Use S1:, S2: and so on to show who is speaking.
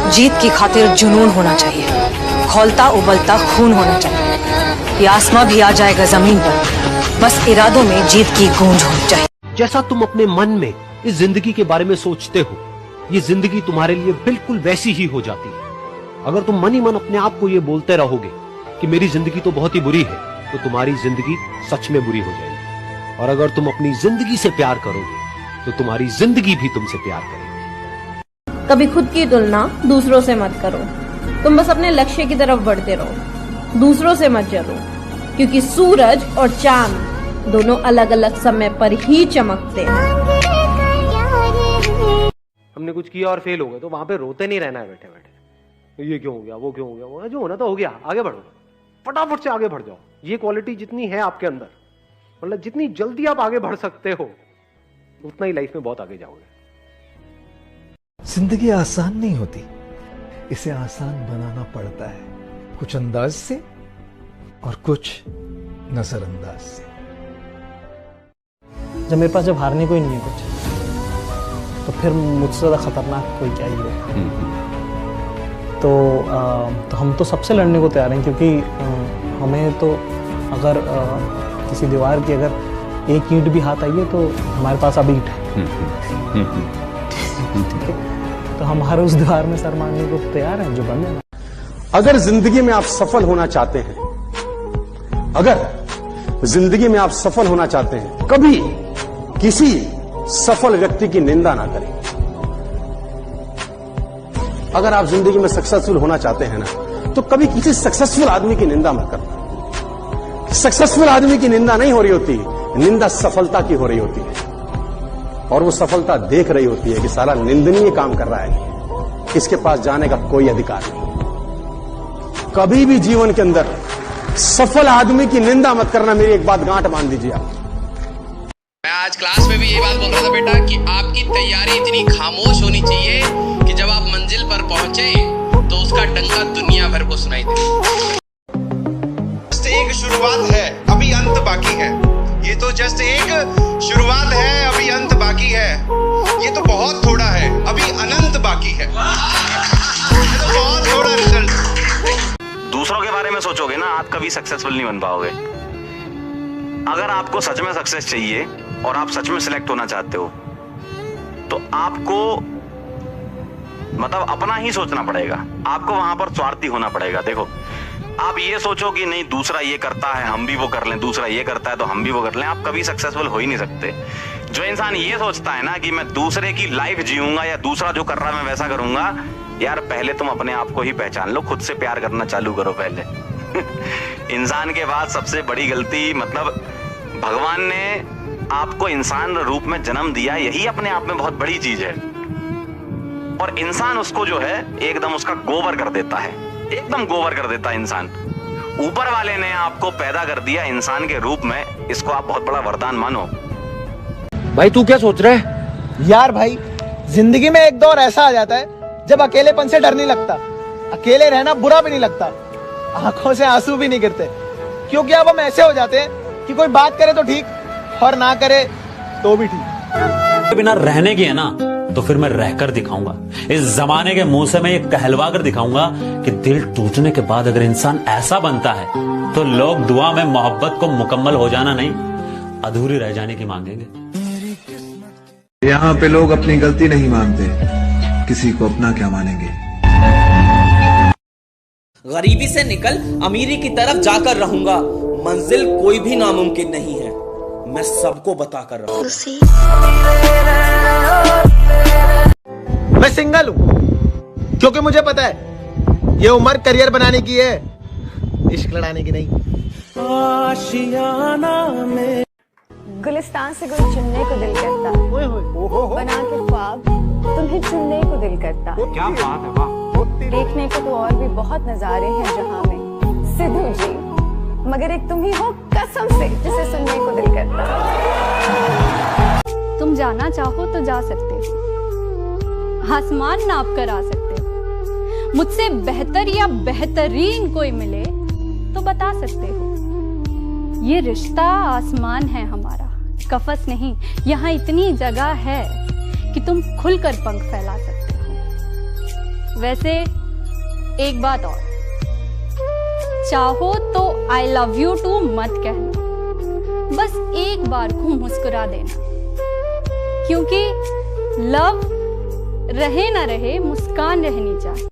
S1: जीत की खातिर जुनून होना चाहिए, खौलता उबलता खून होना चाहिए। ये आसमां भी आ जाएगा जमीन पर, बस इरादों में जीत की गूंज होनी चाहिए।
S2: जैसा तुम अपने मन में इस जिंदगी के बारे में सोचते हो, ये जिंदगी तुम्हारे लिए बिल्कुल वैसी ही हो जाती है। अगर तुम मन ही मन अपने आप को ये बोलते रहोगे कि मेरी जिंदगी तो बहुत ही बुरी है, तो तुम्हारी जिंदगी सच में बुरी हो जाएगी। और अगर तुम अपनी जिंदगी से प्यार करोगे, तो तुम्हारी जिंदगी भी तुमसे प्यार करेगी।
S3: कभी खुद की तुलना दूसरों से मत करो, तुम बस अपने लक्ष्य की तरफ बढ़ते रहो, दूसरों से मत जलो, क्योंकि सूरज और चांद दोनों अलग अलग समय पर ही चमकते हैं।
S2: हमने कुछ किया और फेल हो गए, तो वहां पे रोते नहीं रहना है बैठे बैठे, ये क्यों हो गया, वो क्यों हो गया, वो जो होना तो हो गया, आगे बढ़ो, फटाफट से आगे बढ़ जाओ। ये क्वालिटी जितनी है आपके अंदर, मतलब जितनी जल्दी आप आगे बढ़ सकते हो, उतना ही लाइफ में बहुत आगे जाओगे।
S4: जिंदगी आसान नहीं होती, इसे आसान बनाना पड़ता है, कुछ अंदाज से और कुछ नजरअंदाज से।
S5: जब मेरे पास जब हारने को ही नहीं है कुछ, तो फिर मुझसे ज़्यादा खतरनाक कोई क्या ही हो। तो हम तो सबसे लड़ने को तैयार हैं, क्योंकि हमें तो अगर किसी दीवार की अगर एक ईंट भी हाथ आई है, तो हमारे पास अब ईंट है, ठीक है, तो हम हर उस दीवार में सर मारने को तैयार हैं जो बन है।
S6: अगर जिंदगी में आप सफल होना चाहते हैं, अगर जिंदगी में आप सफल होना चाहते हैं, कभी किसी सफल व्यक्ति की निंदा ना करें। अगर आप जिंदगी में सक्सेसफुल होना चाहते हैं ना, तो कभी किसी सक्सेसफुल आदमी की निंदा मत करना। सक्सेसफुल आदमी की निंदा नहीं हो रही होती, निंदा सफलता की हो रही होती है, और वो सफलता देख रही होती है कि साला निंदनीय काम कर रहा है, इसके पास जाने का कोई अधिकार नहीं। कभी भी जीवन के अंदर सफल आदमी की निंदा मत करना। मेरी एक बात गांठ बांध दीजिए आप।
S7: मैं आज क्लास में भी यही बात बोल रहा था बेटा, कि आपकी तैयारी इतनी खामोश होनी चाहिए कि जब आप मंजिल पर पहुंचे तो उसका डंका दुनिया भर को सुनाई दे।
S8: जस्ट एक शुरुआत है, अभी अंत बाकी है। ये तो जस्ट एक शुरुआत है, अभी अंत बाकी है। ये तो बहुत थोड़ा है, अभी अनंत बाकी है। ये तो बहुत थोड़ा रिजल्ट।
S9: दूसरों के बारे में सोचोगे ना, आप कभी सक्सेसफुल नहीं बन पाओगे। अगर आपको सच में सक्सेस चाहिए और आप सच में सिलेक्ट होना चाहते हो, तो आपको मतलब अपना ही सोचना पड़ेगा। आपको वहां पर स्वार्थी होना पड़ेगा। देखो, आप ये सोचो कि नहीं दूसरा ये करता है हम भी वो कर लें, दूसरा ये करता है तो हम भी वो कर लें, आप कभी सक्सेसफुल हो ही नहीं सकते। जो इंसान ये सोचता है ना कि मैं दूसरे की लाइफ जीऊंगा या दूसरा जो कर रहा है मैं वैसा करूंगा, यार पहले तुम अपने आप को ही पहचान लो, खुद से प्यार करना चालू करो पहले। इंसान के बाद सबसे बड़ी गलती, मतलब भगवान ने आपको इंसान रूप में जन्म दिया, यही अपने आप में बहुत बड़ी चीज है। और इंसान उसको जो है एकदम उसका गोबर कर देता है, एकदम गोबर कर देता है इंसान। ऊपर वाले ने आपको पैदा कर दिया इंसान के रूप में, इसको आप बहुत बड़ा वरदान मानो।
S2: भाई तू क्या सोच रहा है?
S5: यार भाई, जिंदगी में एक दौर ऐसा आ जाता है जब अकेलेपन से डर नहीं लगता, अकेले रहना बुरा भी नहीं लगता, आंखों से आंसू भी नहीं गिरते, क्योंकि अब हम ऐसे हो जाते हैं कि कोई बात करे तो ठीक और ना करे तो भी ठीक।
S10: बिना रहने की है ना, तो फिर मैं रहकर दिखाऊंगा। इस जमाने के मुंह से मैं ये कहलवा कर दिखाऊंगा कि दिल टूटने के बाद अगर इंसान ऐसा बनता है, तो लोग दुआ में मोहब्बत को मुकम्मल हो जाना नहीं, अधूरी रह जाने की मांगेंगे।
S4: यहाँ पे लोग अपनी गलती नहीं मानते, किसी को अपना क्या मानेंगे।
S11: गरीबी से निकल अमीरी की तरफ जाकर रहूंगा, मंजिल कोई भी नामुमकिन नहीं है, मैं सबको बताकर रहूंगा।
S5: मैं सिंगल हूं क्योंकि मुझे पता है ये उम्र करियर बनाने की है, इश्क लड़ाने की नहीं। आशियाना में
S12: गुलिस्तान से गुल चुनने को दिल करता, बना के ख्वाब तुम्हें चुनने को दिल करता।
S2: क्या बात है, वाह।
S12: देखने को तो और भी बहुत नजारे हैं जहां में सिद्धू जी, मगर एक तुम ही हो कसम से जिसे सुनने को दिल करता।
S13: तुम जाना चाहो तो जा सकते हो, आसमान नाप कर आ सकते हो, मुझसे बेहतर या बेहतरीन कोई मिले तो बता सकते हो। ये रिश्ता आसमान है हमारा, कफस नहीं। यहाँ इतनी जगह है कि तुम खुलकर पंख फैला सकते हो। वैसे एक बात और, चाहो तो आई लव यू टू मत कहना, बस एक बार को मुस्कुरा देना, क्योंकि लव रहे ना रहे मुस्कान रहनी चाहिए।